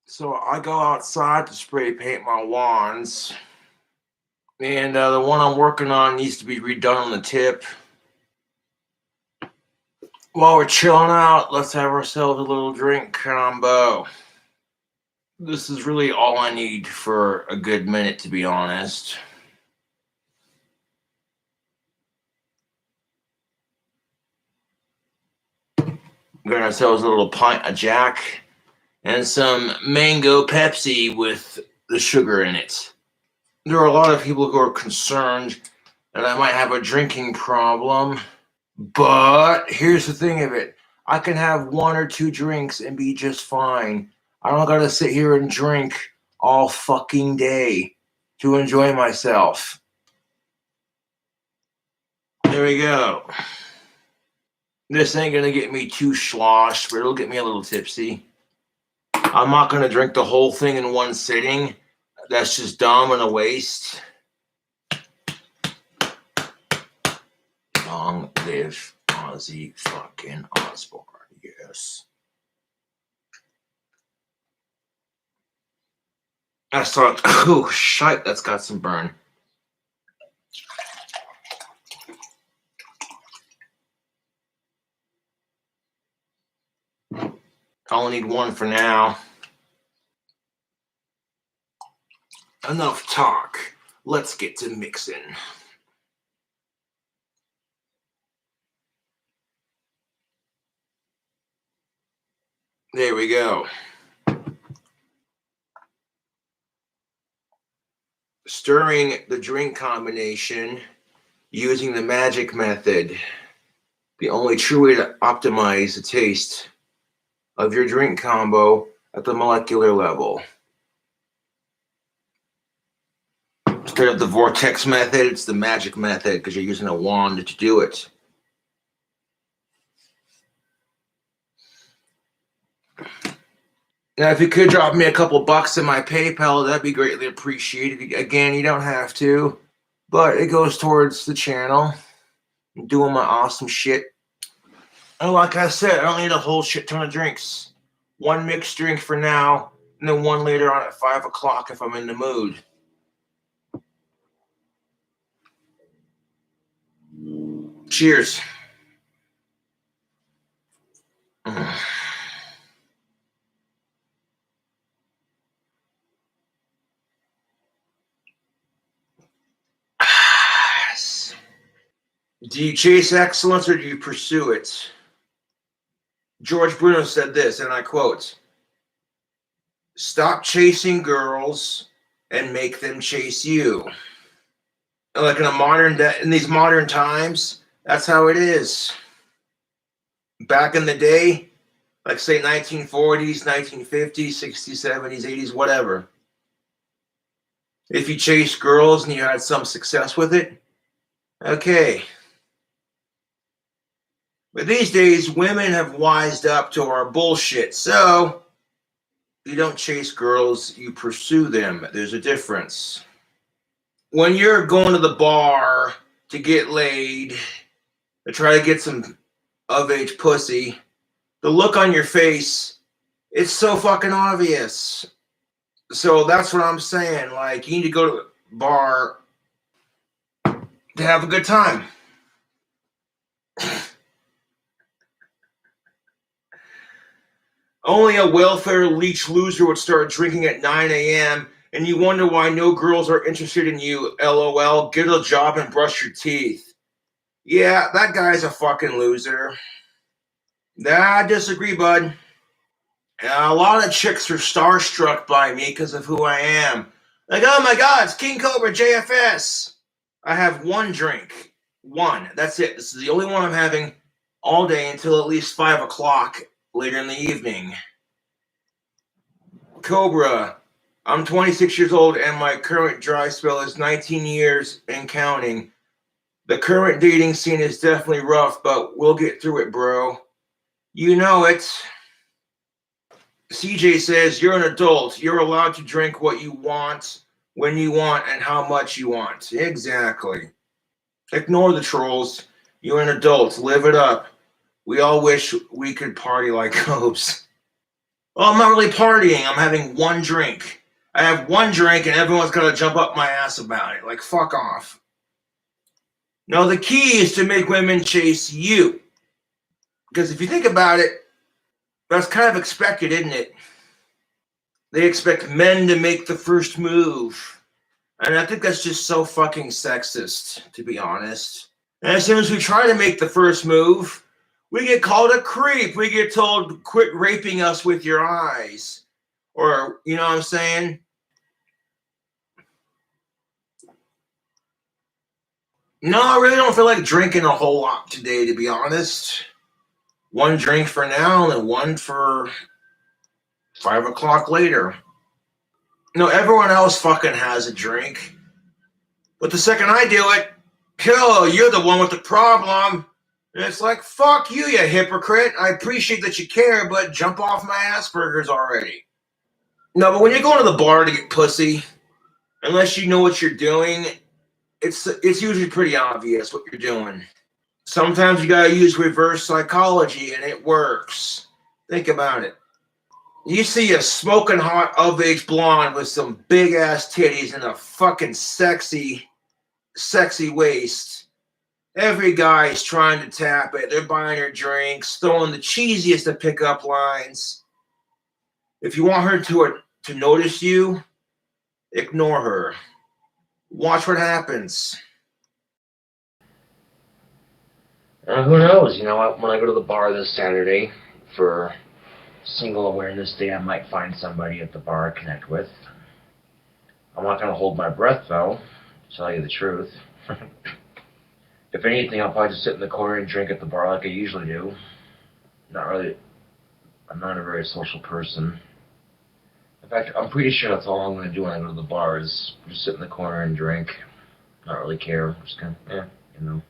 So I go outside to spray paint my wands, and the one I'm working on needs to be redone on the tip. While we're chilling out, let's have ourselves a little drink combo. This is really all I need for a good minute, to be honest. Got ourselves a little pint of Jack and some mango Pepsi with the sugar in it. There are a lot of people who are concerned that I might have a drinking problem, but here's the thing of it. I can have one or two drinks and be just fine. I don't gotta sit here and drink all fucking day to enjoy myself. There we go. This ain't gonna get me too sloshed, but it'll get me a little tipsy. I'm not gonna drink the whole thing in one sitting. That's just dumb and a waste. Long live Ozzy fucking Osbourne. Yes. I thought, oh shite, that's got some burn. I only need one for now. Enough talk. Let's get to mixing. There we go. Stirring the drink combination using the magic method. The only true way to optimize the taste of your drink combo at the molecular level. Instead of the vortex method, it's the magic method because you're using a wand to do it. Now, if you could drop me a couple bucks in my PayPal, that'd be greatly appreciated. Again, you don't have to, but it goes towards the channel. I'm doing my awesome shit. And like I said, I don't need a whole shit ton of drinks. One mixed drink for now, and then one later on at 5 o'clock if I'm in the mood. Cheers. Do you chase excellence or do you pursue it? George Bruno said this, and I quote, "Stop chasing girls and make them chase you." Like in these modern times, that's how it is. Back in the day, like say 1940s, 1950s, 60s, 70s, 80s, whatever. If you chased girls and you had some success with it, okay. But these days, women have wised up to our bullshit. So, you don't chase girls, you pursue them. There's a difference. When you're going to the bar to get laid, to try to get some of-age pussy, the look on your face, it's so fucking obvious. So that's what I'm saying. Like, you need to go to the bar to have a good time. Only a welfare leech loser would start drinking at 9 a.m. and you wonder why no girls are interested in you. LOL. Get a job and brush your teeth. Yeah, that guy's a fucking loser. Nah, I disagree, bud. A lot of chicks are starstruck by me because of who I am. Like, oh my god, it's KingCobraJFS. I have one drink. One. That's it. This is the only one I'm having all day until at least 5 o'clock later in the evening. Cobra. I'm 26 years old and my current dry spell is 19 years and counting. The current dating scene is definitely rough, but we'll get through it, bro. You know it. CJ says, you're an adult. You're allowed to drink what you want, when you want, and how much you want. Exactly. Ignore the trolls. You're an adult. Live it up. We all wish we could party like Cobes. Well, I'm not really partying. I'm having one drink. I have one drink and everyone's got to jump up my ass about it. Like, fuck off. No, the key is to make women chase you. Because if you think about it, that's kind of expected, isn't it? They expect men to make the first move. And I think that's just so fucking sexist, to be honest. And as soon as we try to make the first move, we get called a creep. We get told, quit raping us with your eyes. Or, you know what I'm saying? No, I really don't feel like drinking a whole lot today, to be honest. One drink for now and one for 5 o'clock later. No, everyone else fucking has a drink. But the second I do it, hell, you're the one with the problem. And it's like, fuck you, you hypocrite. I appreciate that you care, but jump off my Asperger's already. No, but when you're going to the bar to get pussy, unless you know what you're doing, it's usually pretty obvious what you're doing. Sometimes you gotta use reverse psychology, and it works. Think about it. You see a smoking hot of-age blonde with some big-ass titties and a fucking sexy waist. Every guy's trying to tap it. They're buying her drinks, throwing the cheesiest of pickup lines. If you want her to notice you, ignore her. Watch what happens. Who knows? You know what? When I go to the bar this Saturday for Single Awareness Day, I might find somebody at the bar to connect with. I'm not going to hold my breath, though, to tell you the truth. If anything, I'll probably just sit in the corner and drink at the bar like I usually do. I'm not a very social person. In fact, I'm pretty sure that's all I'm going to do when I go to the bar is just sit in the corner and drink. Not really care. Just kind of, you know.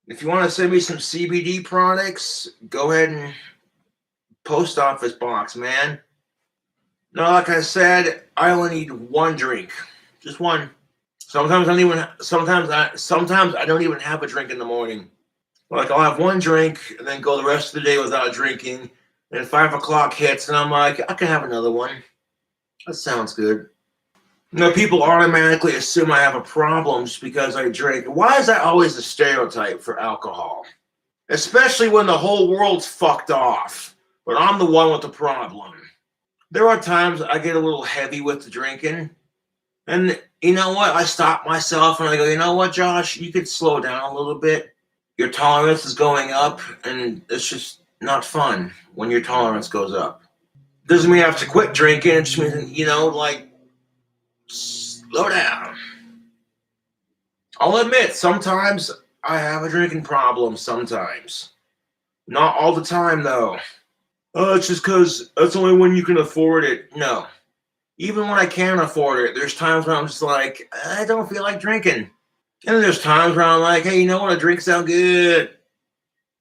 If you want to send me some CBD products, go ahead and post office box, man. No, like I said, I only need one drink. Just one. Sometimes I don't even have a drink in the morning. Like, I'll have one drink and then go the rest of the day without drinking. And 5 o'clock hits and I'm like, I can have another one. That sounds good. You know, people automatically assume I have a problem just because I drink. Why is that always a stereotype for alcohol? Especially when the whole world's fucked off, but I'm the one with the problem. There are times I get a little heavy with the drinking, and you know what? I stop myself and I go, you know what, Josh? You could slow down a little bit. Your tolerance is going up, and it's just not fun when your tolerance goes up. Doesn't mean I have to quit drinking. It just means, you know, like, slow down. I'll admit, sometimes I have a drinking problem, sometimes. Not all the time, though. Oh, it's just because that's only when you can afford it. No. Even when I can afford it, there's times where I'm just like, I don't feel like drinking. And then there's times where I'm like, hey, you know what? A drink sounds good.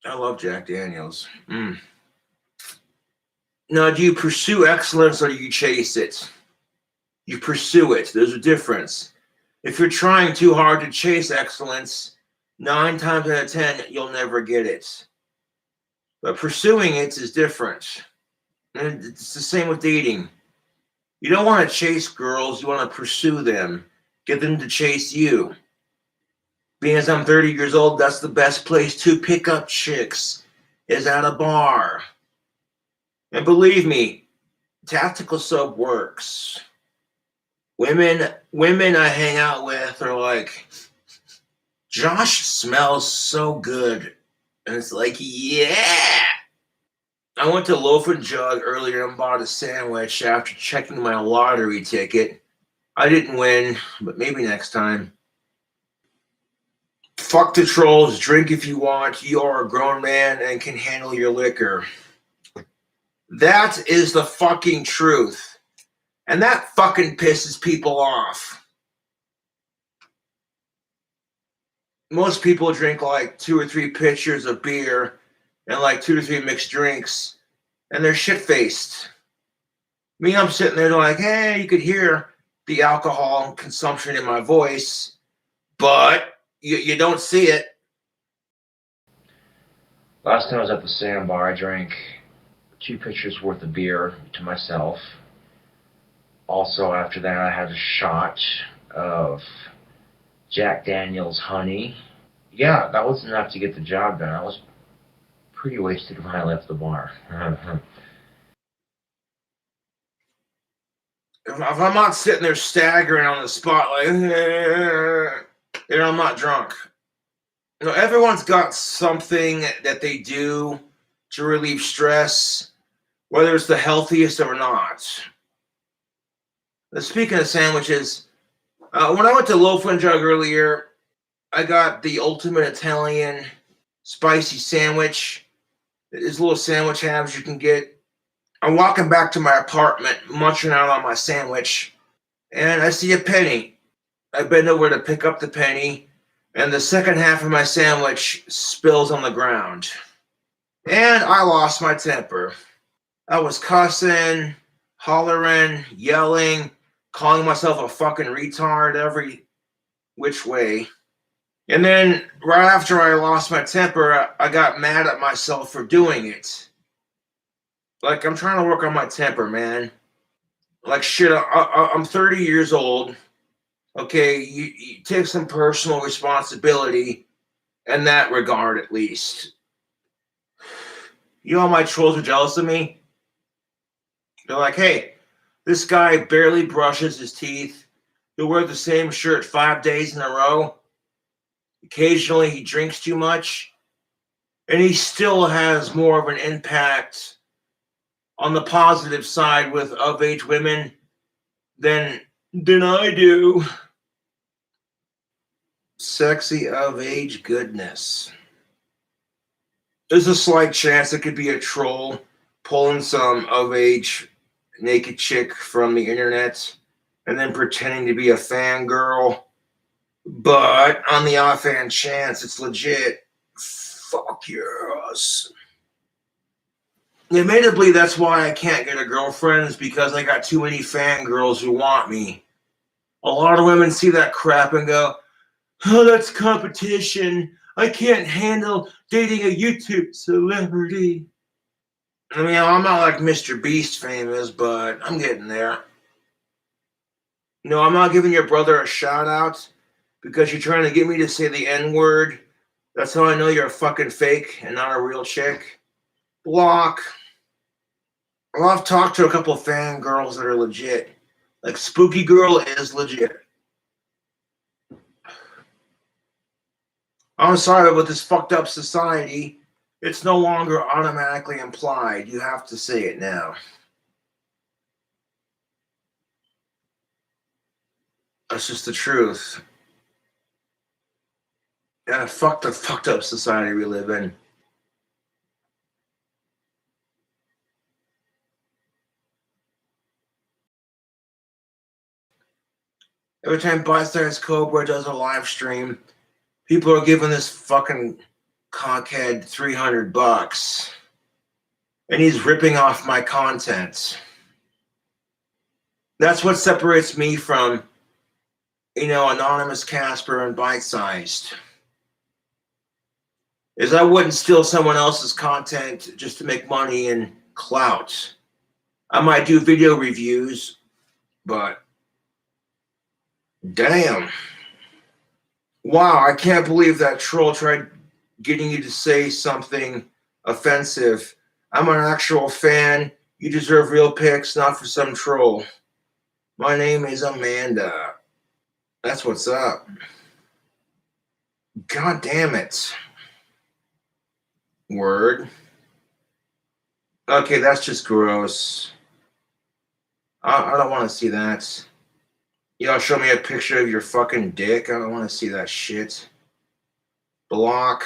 I love Jack Daniels. Now, do you pursue excellence or do you chase it? You pursue it. There's a difference. If you're trying too hard to chase excellence, 9 times out of 10, you'll never get it. But pursuing it is different. And it's the same with dating. You don't want to chase girls. You want to pursue them. Get them to chase you. Being as I'm 30 years old, that's the best place to pick up chicks, is at a bar. And believe me, tactical soap works. Women I hang out with are like, Josh smells so good. And it's like, yeah. I went to Loaf and Jug earlier and bought a sandwich after checking my lottery ticket. I didn't win, but maybe next time. Fuck the trolls. Drink if you want. You are a grown man and can handle your liquor. That is the fucking truth. And that fucking pisses people off. Most people drink like 2 or 3 pitchers of beer and like 2 to 3 mixed drinks, and they're shit-faced. Me, I'm sitting there like, hey, you could hear the alcohol consumption in my voice, but you don't see it. Last time I was at the sandbar, I drank 2 pitchers worth of beer to myself. Also, after that, I had a shot of Jack Daniel's honey. Yeah, that was enough to get the job done. I was pretty wasted when I left the bar. If I'm not sitting there staggering on the spot like, I'm not drunk. Everyone's got something that they do to relieve stress, whether it's the healthiest or not. Speaking of sandwiches, when I went to Loaf and Jug earlier, I got the ultimate Italian spicy sandwich. There's little sandwich halves you can get. I'm walking back to my apartment, munching out on my sandwich, and I see a penny. I bend over to pick up the penny, and the second half of my sandwich spills on the ground. And I lost my temper. I was cussing, hollering, yelling, calling myself a fucking retard every which way. And then right after I lost my temper, I got mad at myself for doing it. Like, I'm trying to work on my temper, man. Like, shit, I'm 30 years old. Okay, you take some personal responsibility in that regard, at least. You know, my trolls are jealous of me. They're like, hey, this guy barely brushes his teeth. He'll wear the same shirt 5 days in a row. Occasionally, he drinks too much. And he still has more of an impact on the positive side with of-age women than I do. Sexy of-age goodness. There's a slight chance it could be a troll pulling some of-age naked chick from the internet and then pretending to be a fangirl. But on the offhand chance it's legit, fuck yes. Admittedly, that's why I can't get a girlfriend, is because I got too many fangirls who want me. A lot of women see that crap and go, oh, that's competition. I can't handle dating a YouTube celebrity. I mean, I'm not like Mr. Beast famous, but I'm getting there. No, I'm not giving your brother a shout out because you're trying to get me to say the N-word. That's how I know you're a fucking fake and not a real chick. Block. Well, I've talked to a couple fangirls that are legit. Like, Spooky Girl is legit. I'm sorry, but with this fucked up society, it's no longer automatically implied. You have to say it now. That's just the truth. Yeah, fuck the fucked up society we live in. Every time Bystanders Cowboy does a live stream, people are giving this fucking cockhead $300. And he's ripping off my content. That's what separates me from, Anonymous Casper and Bite-Sized. Is I wouldn't steal someone else's content just to make money and clout. I might do video reviews, but damn. Wow, I can't believe that troll tried getting you to say something offensive. I'm an actual fan. You deserve real pics, not for some troll. My name is Amanda. That's what's up. God damn it. Word. Okay, that's just gross. I don't want to see that. Y'all show me a picture of your fucking dick. I don't want to see that shit. Block.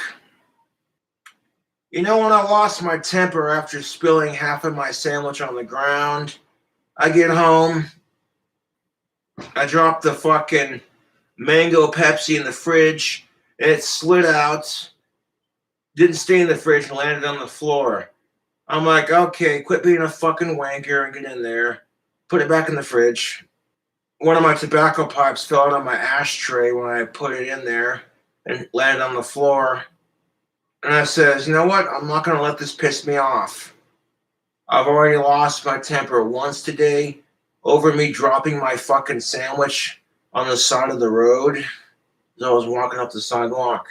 When I lost my temper after spilling half of my sandwich on the ground, I get home, I drop the fucking mango Pepsi in the fridge, and it slid out, didn't stay in the fridge, and landed on the floor. I'm like, okay, quit being a fucking wanker and get in there. Put it back in the fridge. One of my tobacco pipes fell out of my ashtray when I put it in there and landed on the floor. And I says, you know what? I'm not going to let this piss me off. I've already lost my temper once today over me dropping my fucking sandwich on the side of the road as I was walking up the sidewalk.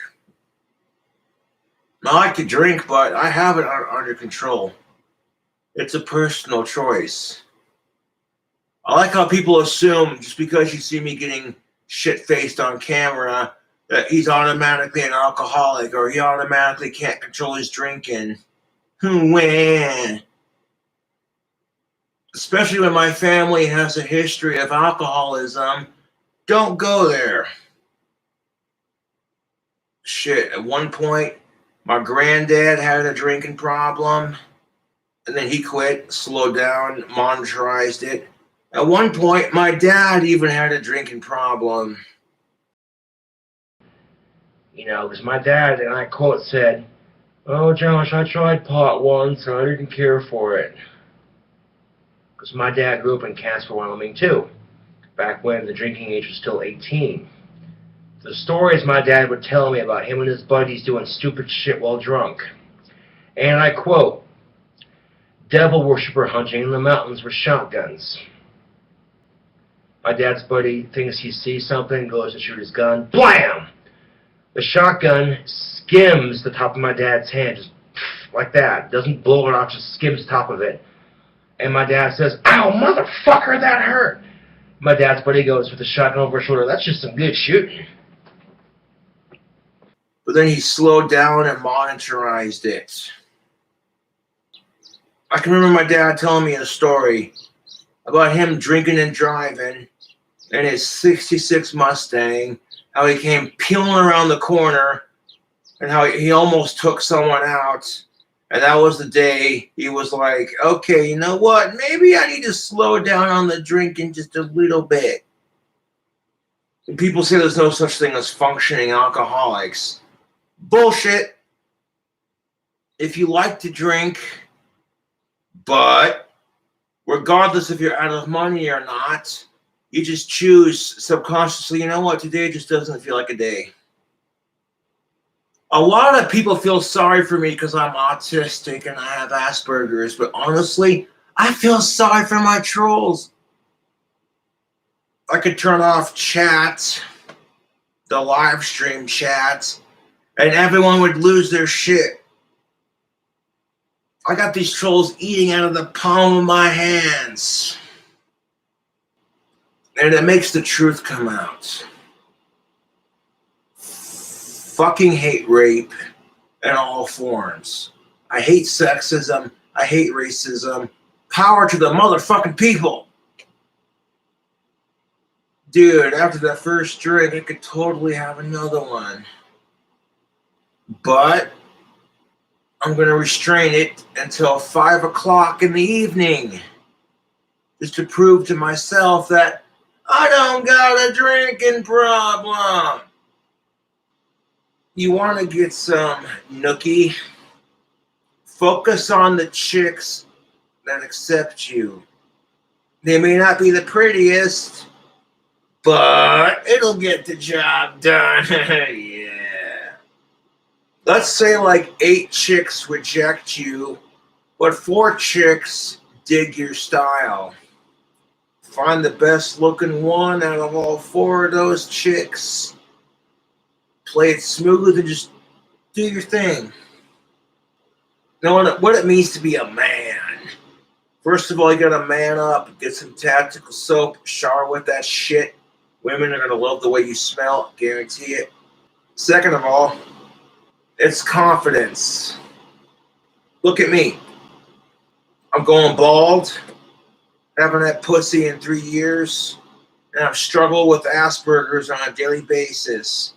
I like to drink, but I have it under control. It's a personal choice. I like how people assume just because you see me getting shit-faced on camera that he's automatically an alcoholic or he automatically can't control his drinking. When? Especially when my family has a history of alcoholism. Don't go there. Shit, at one point, my granddad had a drinking problem, and then he quit, slowed down, monitorized it. At one point, my dad even had a drinking problem. You know, because my dad, and I quote, said, "Oh, Josh, I tried pot once and I didn't care for it." Because my dad grew up in Casper, Wyoming, too, back when the drinking age was still 18. The stories my dad would tell me about him and his buddies doing stupid shit while drunk. And I quote, "Devil worshiper hunting in the mountains with shotguns." My dad's buddy thinks he sees something, goes to shoot his gun. Blam! The shotgun skims the top of my dad's hand, just like that. Doesn't blow it off, just skims the top of it. And my dad says, "Ow, motherfucker, that hurt." My dad's buddy goes with the shotgun over his shoulder, "That's just some good shooting." But then he slowed down and monitorized it. I can remember my dad telling me a story about him drinking and driving in his 66 Mustang, how he came peeling around the corner and how he almost took someone out. And that was the day he was like, okay, you know what? Maybe I need to slow down on the drinking just a little bit. And people say there's no such thing as functioning alcoholics. Bullshit. If you like to drink, but regardless if you're out of money or not, you just choose subconsciously, you know what, today just doesn't feel like a day. A lot of people feel sorry for me because I'm autistic and I have Asperger's, but honestly, I feel sorry for my trolls. I could turn off chat, the live stream chat, and everyone would lose their shit. I got these trolls eating out of the palm of my hands. And it makes the truth come out. Fucking hate rape in all forms. I hate sexism. I hate racism. Power to the motherfucking people. Dude, after that first drink, I could totally have another one. But I'm going to restrain it until 5 o'clock in the evening. Just to prove to myself that I don't got a drinking problem. You want to get some nookie? Focus on the chicks that accept you. They may not be the prettiest, but it'll get the job done. Yeah. Let's say like 8 chicks reject you, but 4 chicks dig your style. Find the best looking one out of all 4 of those chicks. Play it smooth and just do your thing. Know what it means to be a man. First of all, you gotta man up, get some tactical soap, shower with that shit. Women are gonna love the way you smell, guarantee it. Second of all, it's confidence. Look at me. I'm going bald, haven't had pussy in 3 years, and I've struggled with Asperger's on a daily basis.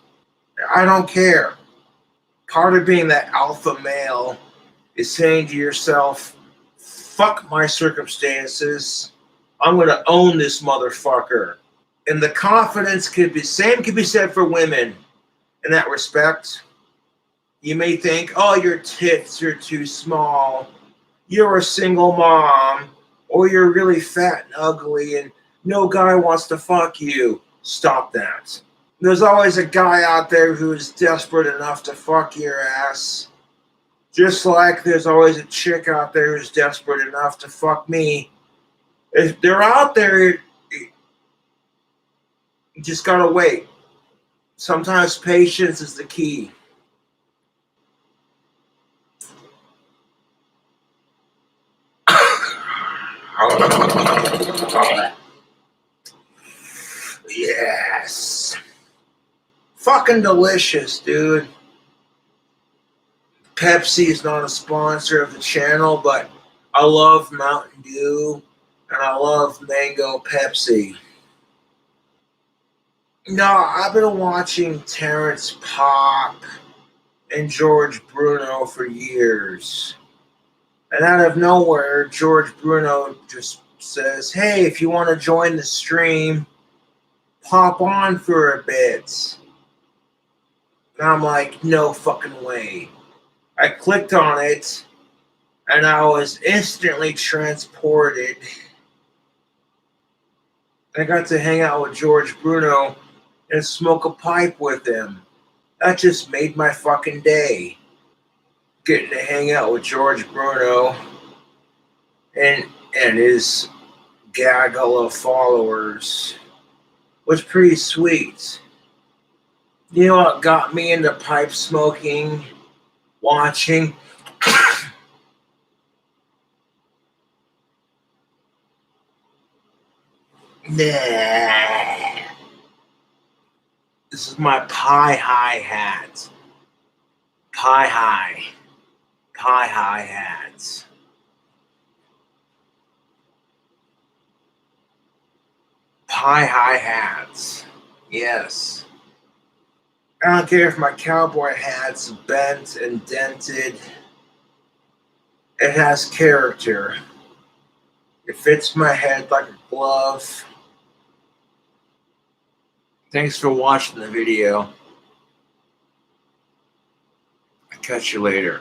I don't care. Part of being that alpha male is saying to yourself, fuck my circumstances. I'm going to own this motherfucker. And the confidence could be said for women in that respect. You may think, oh, your tits are too small. You're a single mom. Or you're really fat and ugly and no guy wants to fuck you. Stop that. There's always a guy out there who is desperate enough to fuck your ass. Just like there's always a chick out there who's desperate enough to fuck me. If they're out there, you just gotta wait. Sometimes patience is the key. Yes. Fucking delicious, dude. Pepsi is not a sponsor of the channel, but I love Mountain Dew and I love Mango Pepsi. No, I've been watching Terrence Pop and George Bruno for years. And out of nowhere, George Bruno just says, hey, if you want to join the stream, pop on for a bit. And I'm like, no fucking way. I clicked on it, and I was instantly transported. I got to hang out with George Bruno and smoke a pipe with him. That just made my fucking day. Getting to hang out with George Bruno and his gaggle of followers was pretty sweet. You know what got me into pipe smoking? Watching. Nah. This is my pie high hat. Pie high. Pie high hats. Pie high hats. Yes. I don't care if my cowboy hat's bent and dented. It has character. It fits my head like a glove. Thanks for watching the video. I'll catch you later.